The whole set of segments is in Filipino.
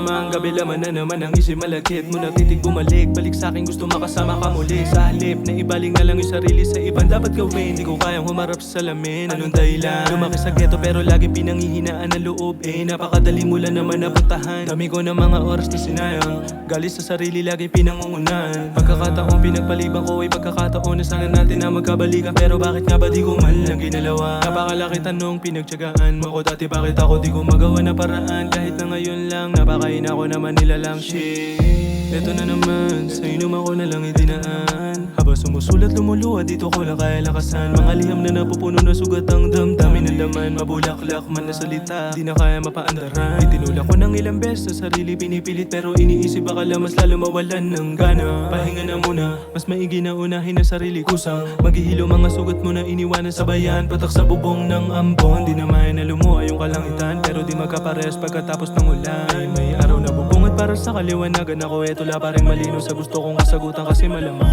namang gabi, laman na naman ang isip, malagkit mo natitig bumalik. Balik sa'kin, gusto makasama ka muli. Sa halip na ibaling na lang yung sarili sa ibang dapat gawin. Di ko kayang humarap sa salamin, anong dahilan? Lumaki sa ghetto pero laging pinanghihinaan ang loob. Napakadali mo lang naman napuntahan. Dami ko ng mga oras na sinayang, galit sa sarili laging pinangungunan. Pagkakataon pinagpaliban ko ay pagkakataon na sana natin na magkabalikan. Pero bakit nga ba di ko man lang ginalawa? Napakalaki tanong pinagtiyagaan mo ko dati, bakit ako di ko magawa na paraan? Kahit na ngayon lang napakain ako naman nila lang shit. Eto na naman, sa inom ako na lang idinaan. Habang sumusulat lumuluwa, dito ko lang kaya lakasan. Mga liham na napupuno na sugat ang damdamin ng laman. Mabulaklak man na salita, di na kaya mapaandaran. Itinulak ko ng ilang beses sa sarili pinipilit, pero iniisip akala mas lalo mawalan ng gana. Pahinga na muna, mas maigi na unahin ang sarili kusang. Maghihilo mga sugat mo na iniwanan sa bayan. Patak sa bubong ng ambon, di na maya na lumuha yung kalangitan. Pero di magkapares pagkatapos ng ulan. May araw na bubungat para sa kaliwanagan ako. Tula pa rin malino sa gusto kong kasagutan kasi malamang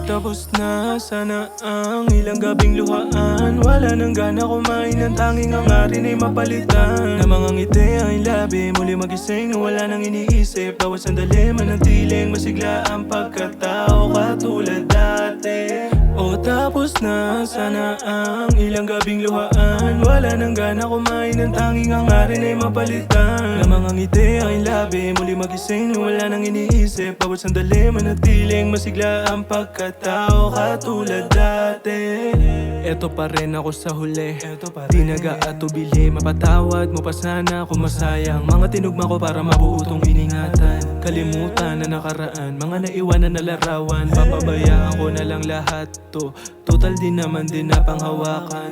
tapos na sana ang ilang gabing luhaan. Wala nang gana kumain, ang tanging hangarin ay mapalitan. Na mga ngiti ang labi, muli magising na wala nang iniisip. Bawat sandali manatiling masigla ang pagkatao katulad dati. O tapos na sana ang ilang gabing luhaan. Wala nang gana kumain, ang tanging hangarin ay mapalitan. Na mga ngiti ang labi, muli magising na wala nang iniisip. Bawat sandali manatiling masigla ang pagkatao katulad dati. Eto pa rin ako sa huli, di nag-aatubili. Mapatawad mo pa sana kung masayang mga tinugma ko para mabuo tong iningatan. Kalimutan na nakaraan, mga naiwanan na larawan. Papabayaan ko na lang lahat to, total din naman din na panghawakan.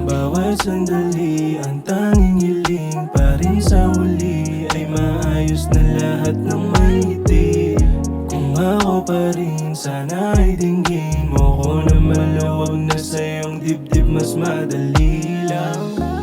Bawat sandali ang tanging hiling pa rin sa huli ay maayos na lahat ng may ngiti. Kung ako pa rin sana ay dinggin mo ko na maluwag na sa iyong dibdib, mas madali lang.